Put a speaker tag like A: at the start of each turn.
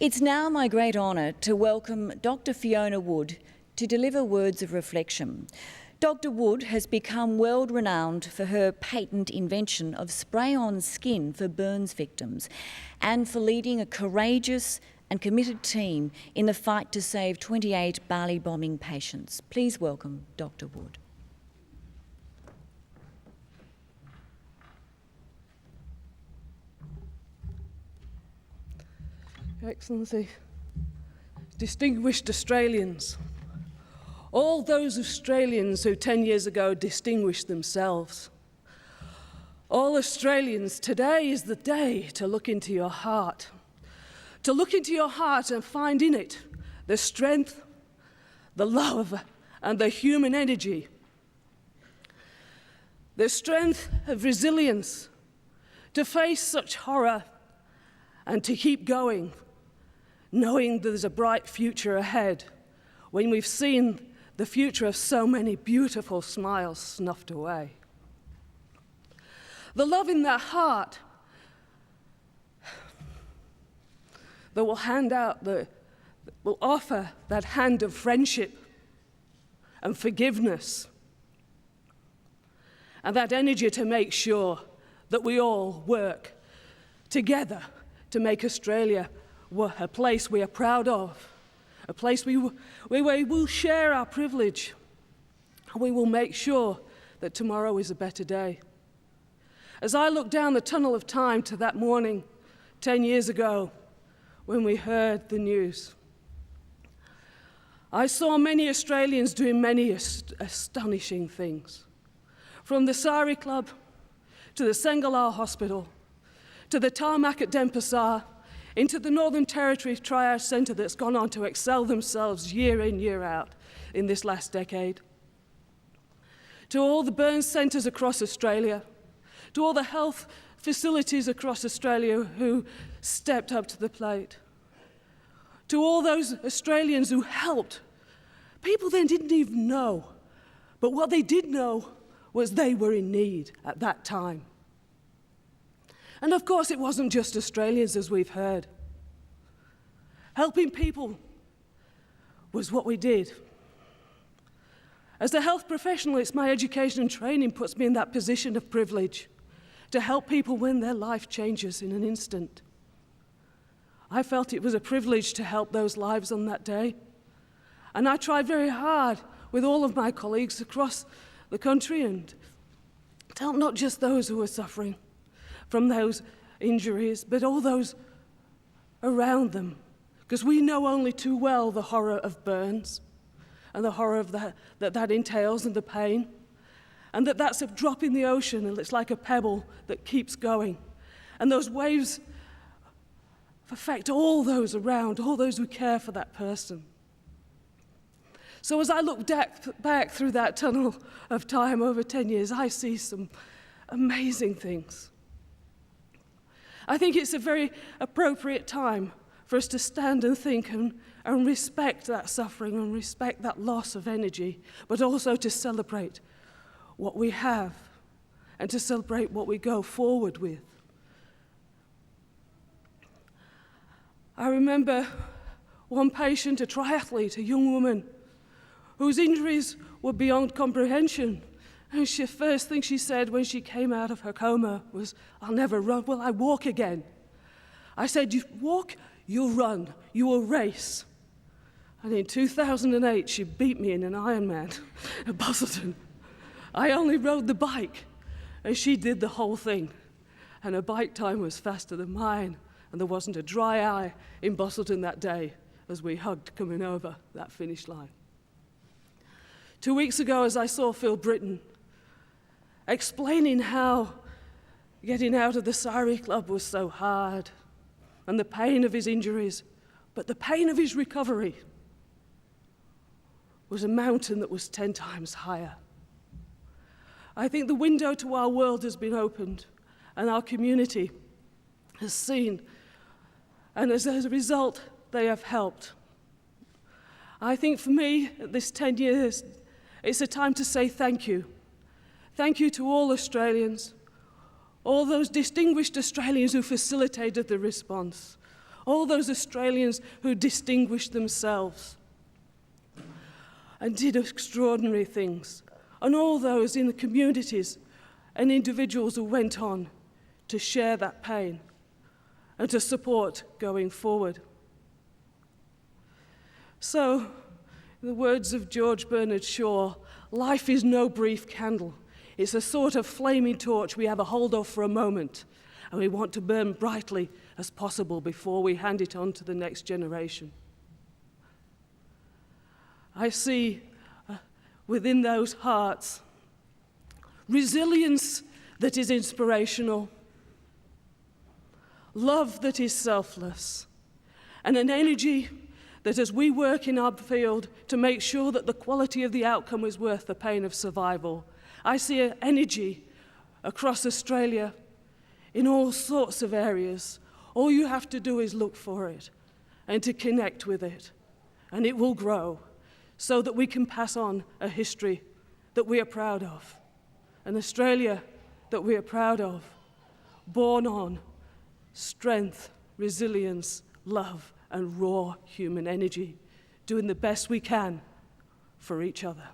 A: It's now my great honour to welcome Dr. Fiona Wood to deliver words of reflection. Dr. Wood has become world-renowned for her patent invention of spray-on skin for burns victims and for leading a courageous and committed team in the fight to save 28 Bali bombing patients. Please welcome Dr. Wood.
B: Your Excellency, distinguished Australians, all those Australians who 10 years ago distinguished themselves, all Australians, today is the day to look into your heart, and find in it the strength, the love, and the human energy, the strength of resilience to face such horror and to keep going, knowing there's a bright future ahead when we've seen the future of so many beautiful smiles snuffed away. The love in their heart that will offer that hand of friendship and forgiveness, and that energy to make sure that we all work together to make Australia a place we are proud of, a place where we will share our privilege, and we will make sure that tomorrow is a better day. As I look down the tunnel of time to that morning 10 years ago when we heard the news, I saw many Australians doing many astonishing things. From the Sari Club to the Sengala Hospital, to the tarmac at Denpasar, into the Northern Territory Triage Centre that's gone on to excel themselves year in, year out in this last decade, to all the burns centres across Australia, to all the health facilities across Australia who stepped up to the plate, to all those Australians who helped. People then didn't even know, but what they did know was they were in need at that time. And of course, it wasn't just Australians, as we've heard. Helping people was what we did. As a health professional, it's my education and training puts me in that position of privilege to help people when their life changes in an instant. I felt it was a privilege to help those lives on that day. And I tried very hard with all of my colleagues across the country and to help not just those who were suffering from those injuries, but all those around them, because we know only too well the horror of burns and the horror of that entails and the pain, and that's a drop in the ocean and it's like a pebble that keeps going. And those waves affect all those around, all those who care for that person. So as I look back through that tunnel of time over 10 years, I see some amazing things. I think it's a very appropriate time for us to stand and think and respect that suffering and respect that loss of energy, but also to celebrate what we have and to celebrate what we go forward with. I remember one patient, a triathlete, a young woman, whose injuries were beyond comprehension. And the first thing she said when she came out of her coma was, "I'll never run, will I walk again?" I said, "You walk, you'll run, you will race." And in 2008, she beat me in an Ironman at Busselton. I only rode the bike, and she did the whole thing. And her bike time was faster than mine, and there wasn't a dry eye in Busselton that day as we hugged coming over that finish line. 2 weeks ago, as I saw Phil Britton explaining how getting out of the Sari Club was so hard and the pain of his injuries, but the pain of his recovery was a mountain that was 10 times higher. I think the window to our world has been opened and our community has seen, and as a result, they have helped. I think for me, at this 10 years, it's a time to say thank you. Thank you to all Australians, all those distinguished Australians who facilitated the response, all those Australians who distinguished themselves and did extraordinary things, and all those in the communities and individuals who went on to share that pain and to support going forward. So, in the words of George Bernard Shaw, life is no brief candle. It's a sort of flaming torch we have a hold of for a moment, and we want to burn brightly as possible before we hand it on to the next generation. I see within those hearts resilience that is inspirational, love that is selfless, and an energy that as we work in our field to make sure that the quality of the outcome is worth the pain of survival, I see an energy across Australia in all sorts of areas. All you have to do is look for it and to connect with it, and it will grow so that we can pass on a history that we are proud of, an Australia that we are proud of, born on strength, resilience, love, and raw human energy, doing the best we can for each other.